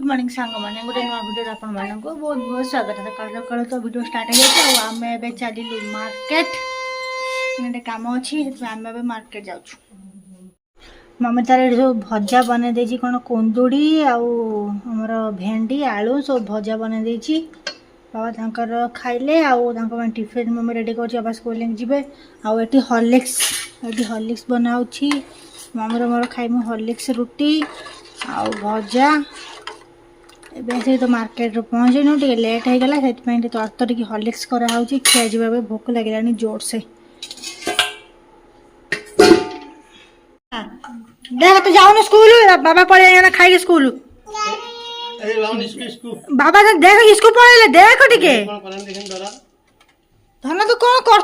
Morning सांग मैंने गोटे नुआ वीडियो आपण मानक बहुत बहुत स्वागत है। सकाल सकाल तो वीडियो स्टार्ट हो आम ए चलू मार्केट गोटे कम अच्छी आम ए मार्केट जाऊँ। मम्मी तार सब भजा बन दे कौन कुंदुड़ी आमर भेंडी आलू सब भजा बन दे बाबा तांकर खाइले आउ टिफिन मम्मी रेडी कर बाबा स्कूल जी आठी हॉर्लिक्स बनाऊँ मम्मी मोर खाइमु हॉर्लिक्स रुटी आउ भजा एवं तो मार्केट पहुँचनु टे लेट हो गला से तरतरी हॉर्लिक्स कराऊँ खिया जा भोक लगे जोर से। देख तो जाऊन स्कूल बाबा पड़े खाई स्कूल बाबा तो देख स्कूल पड़े देख टे धन तू कौन कर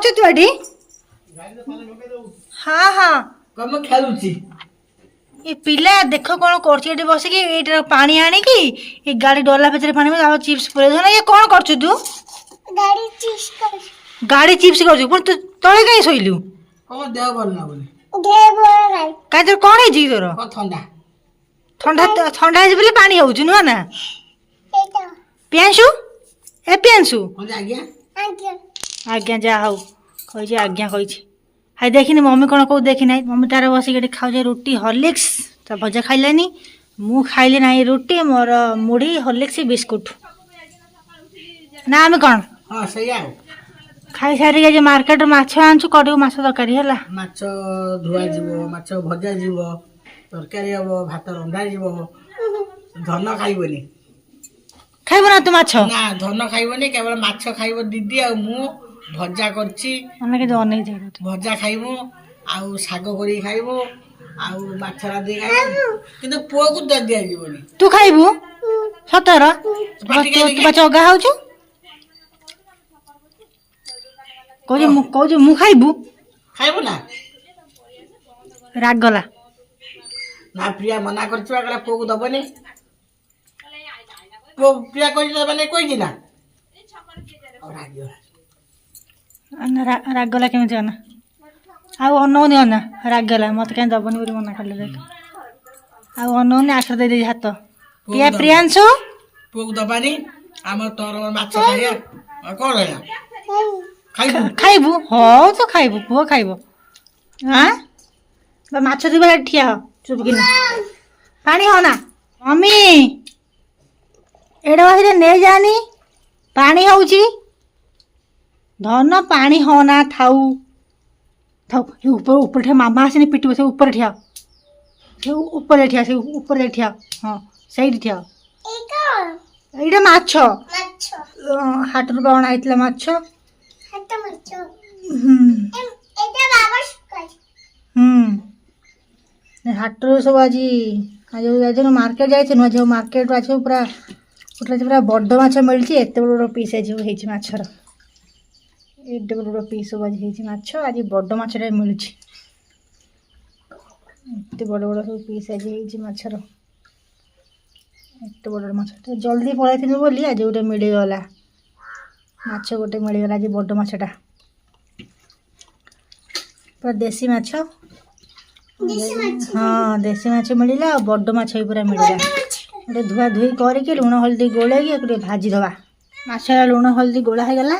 हाँ हाँ खेलुची ये पिला देख कौन कर बसिकी ये पानी आणिकी ये गाड़ी डरला भितर पानी में चिप्स पूरे धन ये कौन कर तू गाड़ी चिप्स कर तू तले कहीं शोलु कौन देह भल ना बोले कहीं तोर कौन है तोर ठंडा ठंडा ठंडा है पानी हो नुआ ना पियांशु ए पियांशु आज्ञा जा हौ कही आज्ञा कही हाई देखनी मम्मी कौन कौ देखी ना मम्मी तार बसिक खाऊ रुटी हॉर्लिक्स तो भजा खाइलानी मु खाइली ना रुटी मोर मुढ़ी हॉर्लिक्स बिस्कुट ना आम कौन हां सही आ खाई सारी आज मार्केट माछ आनछु करू माछ तरकारी हला माछ धुआ जीवो माछ भजा जीवो तरकारी हबो भात रंधा जीवो धन खाइबनी खाइबो ना तू माछ ना धन खाइबनी केवल माछ खाइबो दीदी आ मु भजा करछि हमने के जने जाय भजा खाइबो आउ साग करी खाइबो आउ माछ राधी खाइबो किंतु पुओ को द दिया जीवनी तू खाइबो सतर तू चगा होछु कौज मु खाइबू खाइबो ना राग गला ना प्रिया मना करछवा गला पुओ को दबनी पुओ प्रिया कहि दबनी कोइ दिना और आगियो राग गला केमि जाना आउ अनौनी अना राग गला मत कहीं दबनी बोली मना कर ले आउ अनौनी आश्र दे दे हाथ प्रिया प्रियांशु पुओ को दबानी आम तोर माछ खाइया कोन है खाइबू खाइबू हो तो खाइबू पुओ खाइबो हां माछ दिबा ठिया हो चुप कि पानी हो ना मम्मी एडा बहिरे ने जानी पानी होउची धन पानी हो ना थाऊ थाऊ ऊपर ऊपर ठिया मामा आसने पिटी बसे ऊपर ठिया से ऊपर ठिया हां सही ठिया एडा माछ हाट रु बण आइतला माछ हाट सब आज आज मार्केट जाइए आज मार्केट आज पूरा पूरा बड़ माछ मिली एत बड़ पीस आज माछर एडे बड़ पीस सब आज माछ आज बड़ माछटा मिलूँ एत बड़ बड़ सब पीस आज माछर एत बड़ माछ जल्दी पलैथि बोली आज गोटे मिलगला माछ गोटे मिलगला आज बड़ माछटा पूरा देसी माछ हाँ देसी माछ मिलला बड़ माछ भी पूरा मिलला गोटे धुआ धुई करके लुण हल्दी गोलैकी भाजी दवा माछरा लुण हल्दी गोला हो गला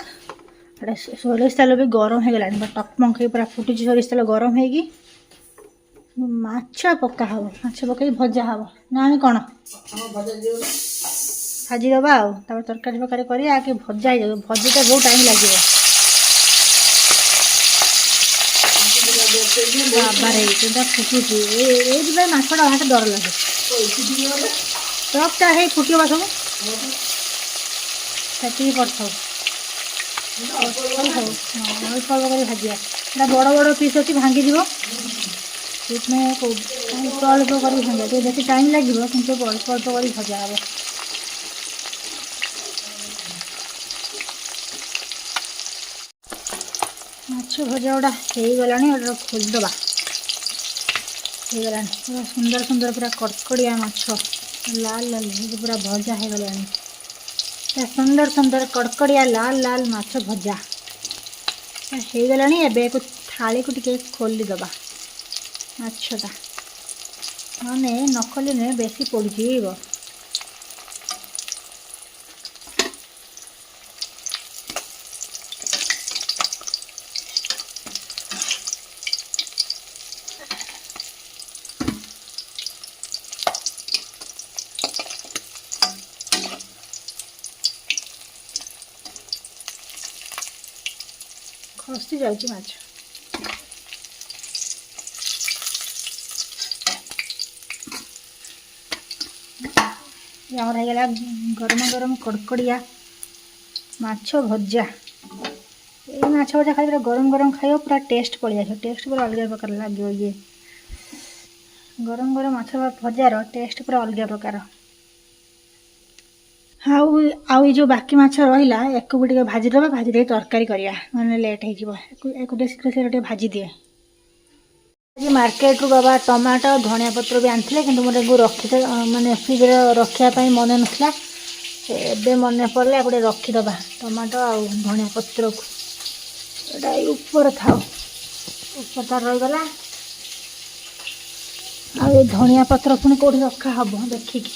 सोरिष तेल भी गरम हो गला टकमक पूरा फुटुची सोरिष तेल गरम होगी माछ पका हम माछ पकई भजा हम ना कौन भाजी दवा तरकारी फरकारी कर आगे भजा हो भजीटा बहुत टाइम लगे बाबारे फुटुची ये माछटा भात डर लगे ट्रकटा है फुटवा सब से पड़ता अल्प कर भाजा बड़ बड़ पीस अच्छी भांगी से अल्प अल्प कर भाजा तो बेस टाइम लगे कि अल्प अल्प कर भजा हम माछ भजा गुड़ा हो गला खोलदबा हो पूरा सुंदर सुंदर पूरा कड़कड़िया माछ लाल लाल पूरा भजा हो गला सुंदर सुंदर कड़कड़िया लाल लाल माछ भजा हो गला एवं थाली को टिके खोलीदबा माछटा मैंने न खोलिने बेसी पोड़ କଷି ଯାଉଛି ମାଛ। ଆମର ହେଇଗଲା ଗରମ ଗରମ କଡ଼କଡ଼ିଆ ମାଛ ଭଜା। ଏଇ ମାଛ ଭଜା ଖାଇଲେ ଗରମ ଗରମ ଖାଇବ ପୁରା ଟେଷ୍ଟ ପଳେଇ ଆସିବ। ଟେଷ୍ଟ ପୁରା ଅଲଗା ପ୍ରକାର ଲାଗିବ। ଇଏ ଗରମ ଗରମ ମାଛ ଭଜାର ଟେଷ୍ଟ ପୁରା ଅଲଗା ପ୍ରକାର। ଆଉ ଆଉ ଏଇ ଯେଉଁ ବାକି ମାଛ ରହିଲା ୟାକୁ ବି ଟିକେ ଭାଜିଦେବା। ଭାଜି ଦେଇକି ତରକାରୀ କରିବା, ମାନେ ଲେଟ୍ ହେଇଯିବ। ୟାକୁ ଟିକେ ଶୀଘ୍ର ଶୀଘ୍ର ଟିକେ ଭାଜିଦିଏ। ଆଜି ମାର୍କେଟରୁ ବାବା ଟମାଟୋ ଧଣିଆ ପତ୍ର ବି ଆଣିଥିଲେ, କିନ୍ତୁ ମୁଁ ତାକୁ ମାନେ ଫ୍ରିଜରେ ରଖିବା ପାଇଁ ମନେ ନଥିଲା। ଏବେ ମନେ ପଡ଼ିଲା ଗୋଟେ ରଖିଦେବା ଟମାଟୋ ଆଉ ଧଣିଆ ପତ୍ରକୁ। ଏଇଟା ଏଇ ଉପରେ ଥାଉ, ଉପରେ ତାର ରହିଗଲା। ଆଉ ଏ ଧଣିଆ ପତ୍ର ପୁଣି କେଉଁଠି ରଖା ହେବ ଦେଖିକି।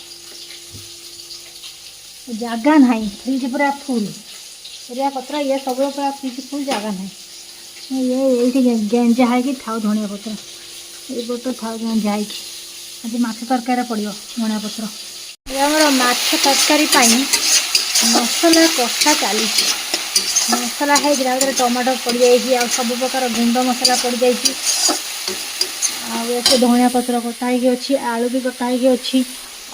ଜାଗା ନାହିଁ, ଫ୍ରିଜ୍ ପୁରା ଫୁଲ୍। ପରିବା ପତ୍ର ଇଏ ସବୁ ପୁରା ଫ୍ରିଜ୍ ଫୁଲ୍, ଜାଗା ନାହିଁ। ଇଏ ଏଇଠି ଗେଞ୍ଜା ହେଇକି ଥାଉ ଧଣିଆ ପତ୍ର, ଏଇପଟ ଥାଉ ଗେଞ୍ଜା ହେଇକି। ଆଜି ମାଛ ତରକାରୀରେ ପଡ଼ିବ ଧଣିଆ ପତ୍ର। ଏ ଆମର ମାଛ ତରକାରୀ ପାଇଁ ମସଲା କଷା ଚାଲିଛି। ମସଲା ହେଇଥିଲା, ତା ଦେହରେ ଟମାଟୋ ପଡ଼ିଯାଇଛି, ଆଉ ସବୁ ପ୍ରକାର ଗୁଣ୍ଡ ମସଲା ପଡ଼ିଯାଇଛି। ଆଉ ଏତେ ଧଣିଆ ପତ୍ର କଟା ହେଇକି ଅଛି, ଆଳୁ ବି କଟା ହେଇକି ଅଛି।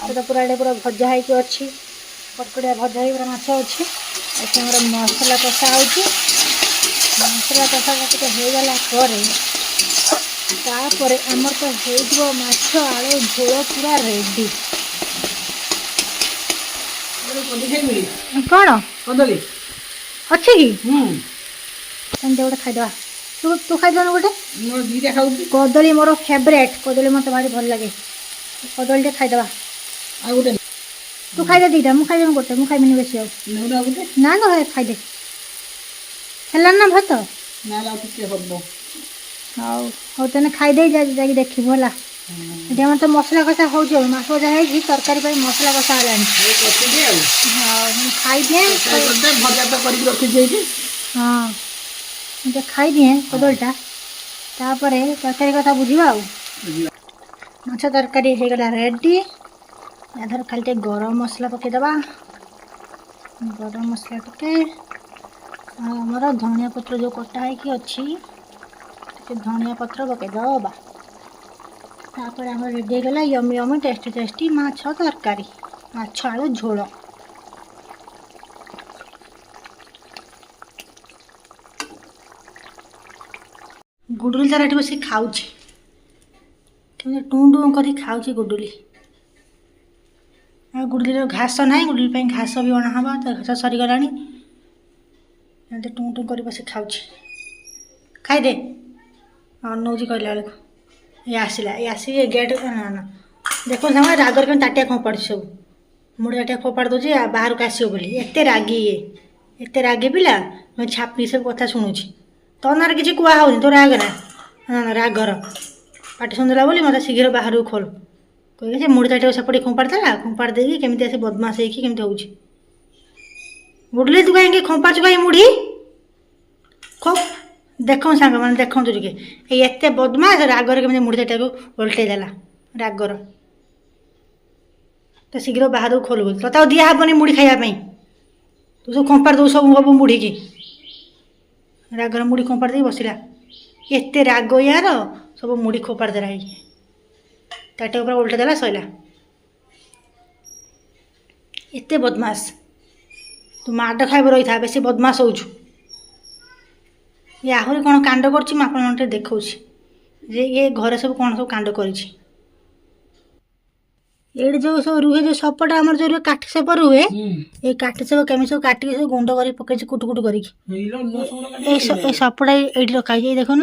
ଆଉ ତ ପୁରା ଏଇଟା ପୁରା ଭଜା ହେଇକି ଅଛି, କଡ଼କଡ଼ିଆ ଭଜା ହେଇକି ପୁରା ମାଛ ଅଛି। ଏଠି ଆମର ମସଲା କଷା ହେଉଛି। ମସଲା କଷାଟା ଟିକେ ହେଇଗଲା ପରେ ତାପରେ ଆମର ତ ହେଇଯିବ ମାଛ ଆଳୁ ଝୋଳ ପୁରା ରେଡ଼ି। କ'ଣ କଦଳୀ ଅଛି କି? ସେମିତି ଗୋଟେ ଖାଇଦେବା। ତୁ ଖାଇଦେଉନୁ ଗୋଟେ? ମୋର ଦୁଇଟା ଖାଉଛି। କଦଳୀ ମୋର ଫେଭରେଟ୍। କଦଳୀ ମୋତେ ଭାରି ଭଲ ଲାଗେ। କଦଳୀଟେ ଖାଇଦେବା। ଆଉ ଗୋଟେ ତୁ ଖାଇଦେ ଦୁଇଟା, ମୁଁ ଖାଇଦେବି ଗୋଟେ। ମୁଁ ଖାଇବିନି ବେଶୀ। ଆଉ ନେଉନା ଗୋଟେ। ନା ତ ଖାଇଦେ। ହେଲାନି ନା ଭାତ? ନା ଆଉ ଟିକେ ହବ। ହଉ ହଉ, ତାହେଲେ ଖାଇଦେଇ ଯାଇକି ଦେଖିବୁ ହେଲା। ଏଠି ଆମର ତ ମସଲା କଷା ହେଉଛି। ଆଉ ମାଛ ଭଜା ହେଇକି ତରକାରୀ ପାଇଁ ମସଲା କଷା ହେଲାଣି। ହଉ ମୁଁ ଖାଇଦିଏ। ଭଜା ତ କରିକି ରଖିଛି ଏଇଠି। ହଁ, ମୁଁ ଟିକେ ଖାଇଦିଏ କଦଳୀଟା, ତାପରେ ତରକାରୀ କଥା ବୁଝିବା। ଆଉ ମାଛ ତରକାରୀ ହେଇଗଲା ରେଡ଼ି। ୟା ଦେହରେ ଖାଲି ଟିକେ ଗରମ ମସଲା ପକାଇଦେବା। ଗରମ ମସଲା ଟିକେ, ଆଉ ଆମର ଧନିଆ ପତ୍ର ଯେଉଁ କଟା ହେଇକି ଅଛି, ଟିକେ ଧନିଆ ପତ୍ର ପକାଇଦେବା। ତାପରେ ଆମର ରେଡ଼ି ହେଇଗଲା ୟମି ୟମି ଟେଷ୍ଟି ଟେଷ୍ଟି ମାଛ ତରକାରୀ, ମାଛ ଆଳୁ ଝୋଳ। ଗୁଡୁଲି ତାର ଏଠି ବସି ଖାଉଛି, କେମିତି ଟୁଁ ଟୁଁ କରି ଖାଉଛି ଗୁଡୁଲି। ଆଉ ଗୁଡୁଲିର ଘାସ ନାହିଁ, ଗୁଡୁଲି ପାଇଁ ଘାସ ବି ଅଣାହେବ। ତା ଘାସ ସରିଗଲାଣି। ଏମିତି ଟୁଁ ଟୁଁ କରି ବସି ଖାଉଛି। ଖାଇଦେ, ଅନଉଛି କହିଲା ବେଳକୁ। ଏ ଆସିଲା, ଏ ଆସିକି ଏ ଗେଟ୍। ନା ନା, ଦେଖୁନ ସାଙ୍ଗ ରାଗରେ କେମିତି ତାଟିଆ ଫୋପାଡ଼ୁଛି ସବୁ। ମୁଢ଼ି ତାଟିଆ ଫୋପାଡ଼ି ଦେଉଛି ବାହାରକୁ ଆସିବ ବୋଲି। ଏତେ ରାଗି ଇଏ, ଏତେ ରାଗି ପିଲା। ଛାପି ସବୁ କଥା ଶୁଣୁଛି। ତୋ ନାଁରେ କିଛି କୁହା ହେଉନି, ତୋ ରାଗ ନା। ନା ନା, ରାଗର ପାଟି ଶୁଣିଦେଲା ବୋଲି ମୋତେ ଶୀଘ୍ର ବାହାରକୁ ଖୋଲ କହିକି ସେ ମୁଢ଼ି ତାଟିଆକୁ ସେପଟେ ଖୋପାଡ଼ି ଦେଲା। ଖୋପାଡ଼ି ଦେଇକି କେମିତି ଆସି ବଦମାସ ହେଇକି କେମିତି ହେଉଛି। ଗୁଡୁଲି ତୁ କାହିଁକି ଖୋପାଡ଼ୁଛୁ କାହିଁ ମୁଢ଼ି? ଦେଖନ୍ତୁ ସାଙ୍ଗମାନେ, ଦେଖନ୍ତୁ ଟିକେ ଏଇ ଏତେ ବଦମାସ ରାଗରେ କେମିତି ମୁଢ଼ି ତାଟିଆକୁ ଓଲଟେଇ ଦେଲା। ରାଗର ତ ଶୀଘ୍ର ବାହାରକୁ ଖୋଲ ବୋଲି। ତୋତେ ଆଉ ଦିଆହେବନି ମୁଢ଼ି ଖାଇବା ପାଇଁ। ତୁ ସବୁ ଖୋପାଡ଼ି ଦେବୁ ସବୁ ମୁଢ଼ିକି। ରାଗର ମୁଢ଼ି ଖୋପାଡ଼ି ଦେଇକି ବସିଲା। ଏତେ ରାଗ ୟାର, ସବୁ ମୁଢ଼ି ଖୋପାଡ଼ି ଦେଲା। ହେଇକି ତାଟିଆ ଉପରେ ଓଲଟେଇ ଦେଲା, ସଇଲା। ଏତେ ବଦମାସ। ତୁ ମାଡ଼ ଖାଇବ, ରହିଥା। ବେଶୀ ବଦମାସ ହେଉଛୁ। ଇଏ ଆହୁରି କ'ଣ କାଣ୍ଡ କରୁଛି, ମୁଁ ଆପଣମାନଙ୍କୁ ଟିକେ ଦେଖାଉଛି ଯେ ଇଏ ଘରେ ସବୁ କ'ଣ ସବୁ କାଣ୍ଡ କରିଛି। ଏଇଠି ଯେଉଁ ସବୁ ରୁହେ, ଯେଉଁ ସପଟା ଆମର ଯେଉଁ ରୁହେ, କାଠି ସପ ରୁହେ, ଏଇ କାଠି ସପ କେମିତି ସବୁ କାଟିକି ସବୁ ଗୁଣ୍ଡ କରିକି ପକେଇଛି, କୁଟୁ କୁଟୁ କରିକି। ଏଇ ସପଟା ଏଇଠି ରଖାହେଇଛି। ଏଇ ଦେଖୁନ,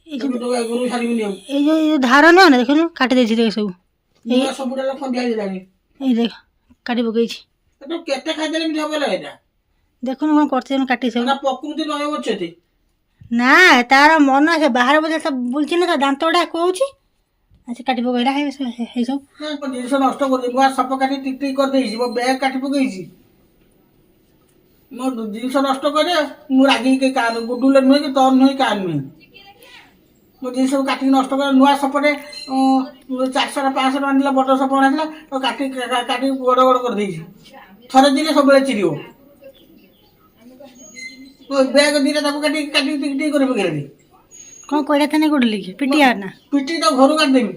ଏଇ ଯେଉଁ ଧାର ନୁହଁ ନା, ଦେଖୁନ କାଟି ଦେଇଛି। ଦେଖ ସବୁ ଏଇ ଦେଖ କାଟି ପକେଇଛି। କେତେ ଖାଇଦେଲେ ବି ହବ ଏଇଟା। ଦେଖୁନ କ'ଣ କରୁଛି, କାଟି ସବୁ। ପ୍ରକୃତି ରହିବ ସେଠି ନା, ତାର ମନ ସେ ବାହାର ବୋଧେ ବୁଲଛି ନା, ତା ଦାନ୍ତ ଗୁଡ଼ା କହୁଛି। ସେ କାଟି ପକେଇଲା। ହେଇ ସବୁ ଜିନିଷ ନଷ୍ଟ କରୁଛି। ନୂଆ ସପ କାଟି ଟିକ ଟିକ କରିଦେଇଛି। ମୋ ବ୍ୟାଗ୍ କାଟି ପକେଇଛି। ମୋ ଜିନିଷ ନଷ୍ଟ କରେ। ମୁଁ ରାଗିକି କାହା ଗୁଡୁଲେ ନୁହେଁ କି ତୋର ନୁହେଁ, କାହା ନୁହେଁ। ମୋ ଜିନିଷକୁ କାଟିକି ନଷ୍ଟ କରେ। ନୂଆ ସପଟେ 400 ନା 500 ଟଙ୍କା ନେଲା, ବଡ଼ ସପ ଅଣାଥିଲା, କାଟିକି ବଡ଼ ବଡ଼ କରିଦେଇଛି। ଥରେ ଦିନେ ସବୁବେଳେ ଚିରିବ। ବ୍ୟାଗ ଦିଟା ତାକୁ କାଟି କାଟି ଟିକି ଟିକି କରି ପକେଇଲି। କ'ଣ କହିଲା ଥାନେ ଗୁଡ଼ୁଲି କି ପିଟିଆ ନା ପିଟି ତ ଘରୁ କାଟିଦେବି।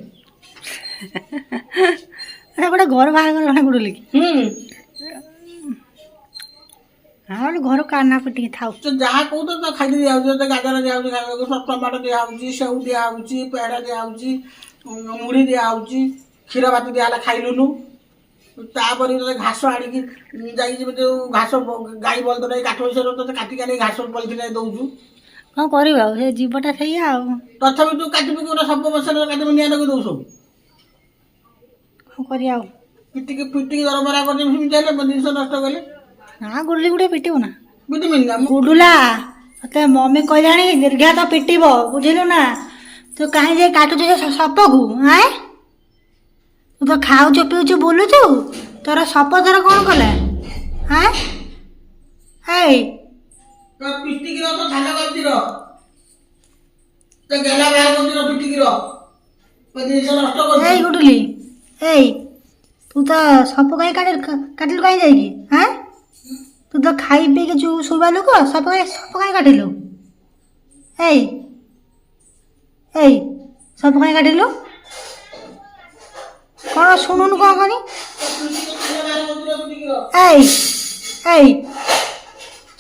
ଗୋଟେ ଘର ବାହାର କରି ଗୁଡ଼ୁଲି କି ହଁ ଗୋଟେ ଘର କାନା ପିଟିକି ଥାଉ। ତ ଯାହା କହୁଛ ତ ଖାଇକି ଦିଆହେଉଛି, ଗାଜର ଦିଆହେଉଛି ଖାଇବାକୁ, ଟମାଟୋ ଦିଆହେଉଛି, ସେଉ ଦିଆହେଉଛି, ପେଡ଼ା ଦିଆହେଉଛି, ମୁଢ଼ି ଦିଆହେଉଛି, କ୍ଷୀର ଭାତ ଦିଆହେଲା ଖାଇଲୁନୁ। ତାପରେ ତୋତେ ଘାସ ଆଣିକି ଯାଇକି ଯୋଉ ଘାସ ଗାଈ ବଳଦ ନେଇ କାଠ ବିଷୟରେ ତୋତେ କାଟିକି ଆଣିକି ଘାସ ପଲିଥିନ ଦେଉଛୁ। କ'ଣ କରିବୁ ଆଉ ସେ ଜୀବଟା ସେଇଆ ଆଉ ତଥାପି ତୁ କାଟିବୁ କି ଗୋଟେ ସବ ବସାରେ କାଟିବୁ ନିଆଁ ଲଗେଇ ଦେଉ ସବୁ। କ'ଣ କରିବା ଆଉ ପିଟିକି ପିଟିକି ଦରମରା କରିଦେବି ସେମିତି ହେଲେ ମୋ ଜିନିଷ ନଷ୍ଟ କଲେ ନା ଗୁଡ଼ୁଲି ଗୁଟେ ପିଟିବୁ ନା ପିଟିବିନି ନା ମୁଁ। ଗୁଡ଼ୁଲା ତତେ ମମି କହିଲାଣି ଦୀର୍ଘା ତ ପିଟିବ ବୁଝିଲୁ ନା। ତୁ କାହିଁ ଯାଇ କାଟୁଛୁ ସେ ସପକୁ ଆଁ ତୁ ତ ଖାଉଛୁ ପିଉଛୁ ବୁଲୁଛୁ ତୋର ସପ ତୋର କ'ଣ କଲା ଆଁ ହେଇ ପିଟିକି ରହ, ତ ଧାନ କରିଛି ରହ, ତ ଗେଲା ବାହାର କରିଛି ରହ, ପିଟିକି ରହ, ମୋ ଜିନିଷ ନଷ୍ଟ ଏଇ କରୁଛି। ଗୁଡ଼ୁଲି ଏଇ ତୁ ତ ସପ କାହିଁ କାଟିଲୁ କାହିଁ ଯାଇକି ଆଁ ତୁ ତ ଖାଇ ପିଇକି ଯୋଉ ଶୋଇବା ଲୋକ ସପ କାହିଁ କାଟିଲୁ ଏଇ ଏଇ ସପ କାହିଁ କାଟିଲୁ କ'ଣ ଶୁଣୁନୁ କ'ଣ କହନି ଏଇ ଏଇ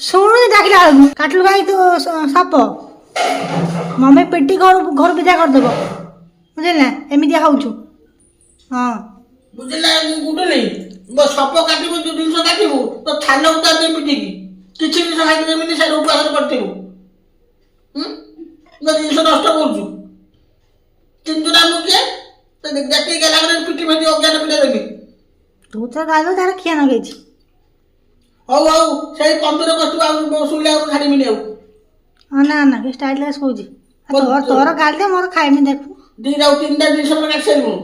ଶୁଣୁନି ଡାକିଲା ବେଳକୁ କାଟିଲୁ କାହିଁ ତୁ ସାପ ମମି ପିଟି ଘରୁ ବିଦା କରିଦେବ ବୁଝିଲ ନା ଏମିତିଆ ହଉଛୁ ହଁ ବୁଝିଲା ଗୁଡୁଲି, ମୋ ସପ କାଟିବୁ, ଯୋଉ ଜିନିଷ କାଟିବୁ ତ ଥାନ ଉତାର ଦେଇ ପିଟିକି କିଛି ଜିନିଷ ଖାଇକି ଯେମିତି ସେ ଉପାସରେ ପଡ଼ିଥିବୁ। ମୋ ଜିନିଷ ନଷ୍ଟ କରୁଛୁ କିନ୍ତୁ ନା ମୁଁ କିଏ ଦେଖିକି ଗଲା ପରେ ପିଟି ଫିଟି ଅଜ୍ଞାନ ପିଟା ଦେବି। ତୁ ତ ଗାଲୁ ତାର ଖିଆ ନଗେଇଛି ହଉ ହଉ ସେଇ ପନ୍ଦର ବସ୍ତୁ ଆଉ ଶୁଣିଲେ ଆଉ ଛାଡ଼ିବିନି ଆଉ। ହଁ ନା ନା କି ଷ୍ଟାଇଲରେ ଶୋଉଛି ତୋର ଗାଲି ଦେ ମୋର ଖାଇମି ଦେଖୁ ଦିଟା ଆଉ ତିନିଟା ଜିନିଷ କାଟି ସାରିବୁ।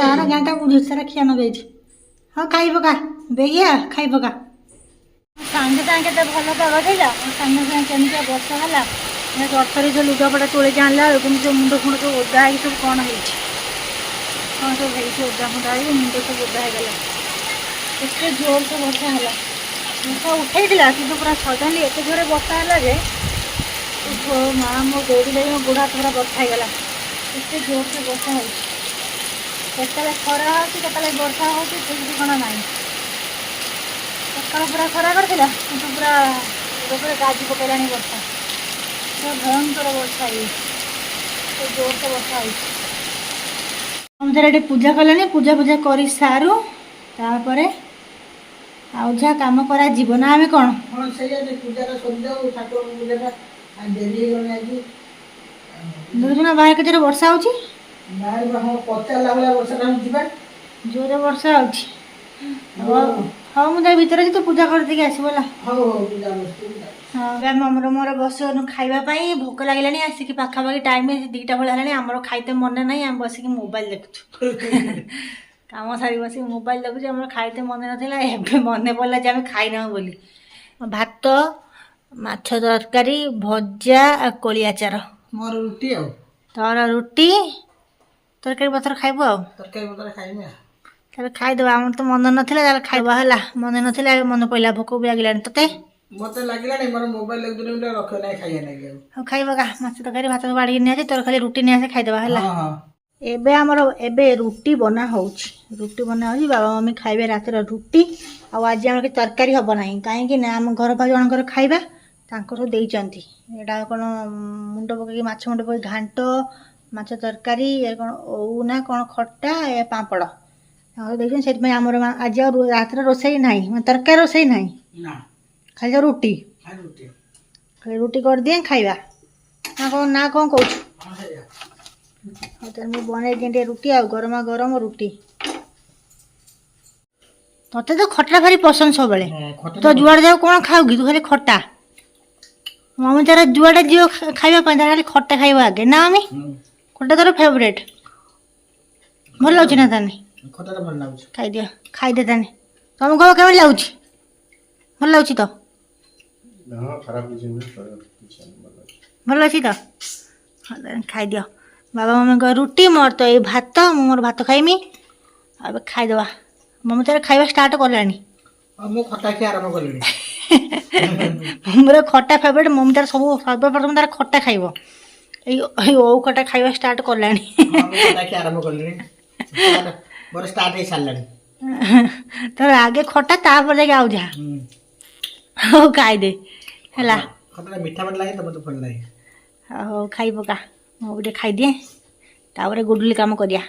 ତାର ଗାଁଟା ବୁଝୁଛି ତାର ଖିଆ ନଗେଇଛି ହଁ ଖାଇ ପକା ବେଗିଆ ଖାଇ ପକା ସାଙ୍ଗେ ସାଙ୍ଗେ କେତେ ଭଲ ପାଗ ଥିଲା ସାଙ୍ଗେ ସାଙ୍ଗେ କେମିତିଆ ବର୍ଷା ହେଲା ଗଛରେ ଯୋଉ ଲୁଗାପଟା ତୋଳିକି ଆଣିଲା ବେଳକୁ ଯୋଉ ମୁଣ୍ଡ ଫୁଣ୍ଡ ସବୁ ଓଦା ହେଇକି ସବୁ କ'ଣ ହେଇଛି କ'ଣ ସବୁ ହେଇଛି ଓଦା ଫୁଣ୍ଡା ହେଇକି ମୁଣ୍ଡ ସବୁ ଓଦା ହେଇଗଲା ଏତେ ଜୋରସେ ବର୍ଷା ହେଲା ବର୍ଷା ଉଠେଇଥିଲା କିନ୍ତୁ ପୁରା ସଡନ୍ଲି ଏତେ ଜୋରେ ବର୍ଷା ହେଲା ଯେ ମା ମୋ ଦୌଡ଼ି ଦେଇ ମୋ ଗୋଡ଼ ହାତ ପୁରା ବର୍ଷା ହେଇଗଲା ଏତେ ଜୋରସେ ବର୍ଷା ହେଉଛି କେତେବେଳେ ଖରା ହେଉଛି କେତେବେଳେ ବର୍ଷା ହେଉଛି ଠିକ୍ ଠିକଣା ନାହିଁ ସକାଳ ପୁରା ଖରା କରିଥିଲା କିନ୍ତୁ ପୁରା ପୁରା ଗାଜି ପକେଇଲାଣି ବର୍ଷା ପୁରା ଭୟଙ୍କର ବର୍ଷା ହେଇଯାଇଛି ଏତେ ଜୋରସେ ବର୍ଷା ହେଉଛି ଆମେ ଥରେ ଏଠି ପୂଜା କଲେଣି ପୂଜା କରି ସାରୁ ତାପରେ ଆଉ ଯାହା କାମ କରାଯିବ ନା ଆମେ କ'ଣ ହଁ ସେଇଆ ପୂଜାଟା ସରିଯାଉ ଠାକୁରଙ୍କ ପୂଜାଟା ଡେରି ହେଇଗଲାଣି ଆଜି। ଦେଖୁଛୁ ନା ବାହାରେ କେତେ ବର୍ଷା ହେଉଛି ବାହାରେ ହଁ ପଚାରିଲା ଭଳିଆ ବର୍ଷାଟା ହେଉଛି ବା ଜୋରରେ ବର୍ଷା ହେଉଛି ହଉ ମୁଁ ତା ଭିତରେ ଅଛି ତୁ ପୂଜା କରିଦେଇକି ଆସିବୁ ହେଲା ହଉ ହଉ ପୂଜା ହଁ ଆମର ମୋର ବସିଗଲୁ ଖାଇବା ପାଇଁ ଭୋକ ଲାଗିଲାଣି ଆସିକି ପାଖାପାଖି ଟାଇମ୍ 2ଟା ଭଳିଆ ହେଲାଣି ଆମର ଖାଇତେ ମନେ ନାହିଁ ଆମେ ବସିକି ମୋବାଇଲ ଦେଖୁଛୁ କାମ ସାରି ବସିକି ମୋବାଇଲ ଦେଖୁଛୁ ଆମର ଖାଇତେ ମନେ ନଥିଲା ଏବେ ମନେ ପଡ଼ିଲା ଯେ ଆମେ ଖାଇନାହୁଁ ବୋଲି ଭାତ ମାଛ ତରକାରୀ ଭଜା ଆଉ କୋଳି ଆଚାର ମୋର ରୁଟି ଆଉ ତୋର ରୁଟି ତରକାରୀ ପତ୍ର ଖାଇବୁ ଆଉ ତରକାରୀ ପତ୍ର ଖାଇବି ଆଉ ତାହେଲେ ଖାଇଦେବା ଆମର ତ ମନେ ନଥିଲା ତାହେଲେ ଖାଇବା ହେଲା ମନେ ନଥିଲା ଏବେ ମନେ ପଡ଼ିଲା ଭୋକ ବି ଲାଗିଲାଣି ତତେ ମତେ ଲାଗିଲାଣି ମୋର ମୋବାଇଲ ଦେଖୁଥିଲି ରଖିବ ନାହିଁ ଖାଇବା ନାହିଁ ଆଉ ଖାଇବା କା ମାଛ ତରକାରୀ ଭାତ ବାଡ଼ିକି ନିଆଛି ତୋର ଖାଲି ରୁଟି ନେଇ ଆସେ ଖାଇଦେବା ହେଲା ଏବେ ଆମର ରୁଟି ବନା ହେଉଛି ବାବା ମମି ଖାଇବେ ରାତିର ରୁଟି ଆଉ ଆଜି ଆମର କିଛି ତରକାରୀ ହେବ ନାହିଁ କାହିଁକି ନା ଆମ ଘର ପାଖ ଜଣଙ୍କର ଖାଇବା ତାଙ୍କର ଦେଇଛନ୍ତି ଏଇଟା କ'ଣ ମୁଣ୍ଡ ପକେଇକି ମାଛ ମୁଣ୍ଡ ପକେଇ ଘାଣ୍ଟ ମାଛ ତରକାରୀ କ'ଣ ଓଉ ନା କ'ଣ ଖଟା ପାମ୍ପଡ଼ ତାଙ୍କର ଦେଇଛନ୍ତି ସେଥିପାଇଁ ଆମର ଆଜି ଆଉ ରାତିର ରୋଷେଇ ନାହିଁ ତରକାରୀ ରୋଷେଇ ନାହିଁ ଖାଲି ତ ରୁଟି ଖାଲି ରୁଟି କରିଦିଏ ଖାଇବା ନା କ'ଣ କହୁଛୁ ହଉ ତାହେଲେ ମୁଁ ବନେଇ ଦିଏ ଟିକେ ରୁଟି ଆଉ ଗରମା ଗରମ ରୁଟି ତତେ ତ ଖଟା ଭାରି ପସନ୍ଦ ସବୁବେଳେ ତ ଯୁଆଡ଼େ ଯାଉ କ'ଣ ଖାଉ କି ତୁ ଖାଲି ଖଟା ମମି ତାର ଯୁଆଡ଼େ ଯିବ ଖାଇବା ପାଇଁ ତାର ଖାଲି ଖଟା ଖାଇବା ଆଗେ ନା ମମି ଖଟା ତୋର ଫେଭରେଟ୍ ଭଲ ଲାଗୁଛି ନା ତାହେଲେ ଖାଇଦିଅ ଖାଇଦେ ତାହେଲେ ତମକୁ କହିବ କେମିତି ଲାଗୁଛି ଭଲ ଲାଗୁଛି ତ ଭଲ ଅଛି ତ ଖାଇଦିଅ ବାବା ମମିଙ୍କ ରୁଟି ମୋର ତ ଏଇ ଭାତ ମୁଁ ମୋର ଭାତ ଖାଇମି ଆଉ ଏବେ ଖାଇଦେବା ମମି ତାର ଖାଇବା ଷ୍ଟାର୍ଟ କଲାଣି ମୁଁ ଖଟା ଖିଆ ଆରମ୍ଭ କଲିଣି। ମୋର ଖଟା ଫେଭରେଟ୍। ମମି ତାର ସବୁ ସର୍ବପ୍ରଥମ ତାର ଖଟା ଖାଇବ। ଏଇ ଓଉ ଖଟା ଖାଇବା ଷ୍ଟାର୍ଟ କଲାଣି। ମୁଁ ଖଟା ଖିଆ ଆରମ୍ଭ କଲିଣି। ମୋର ଷ୍ଟାର୍ଟ ହେଇ ସାରିଲାଣି। ତାର ଆଗେ ଖଟା ତାପରେ ଯାଇକି ଆଉ ଯାହା। ହଉ ଖାଇଦେ ହେଲା। ଖଟାଟା ମିଠା ମିଠା ଲାଗେ ତ ମୋତେ ଭଲ ଲାଗେ। ହଉ ଖାଇ ପକା। ମୁଁ ବି ଟିକେ ଖାଇଦିଏ ତାପରେ ଗୁଡୁଲି କାମ କରିବା।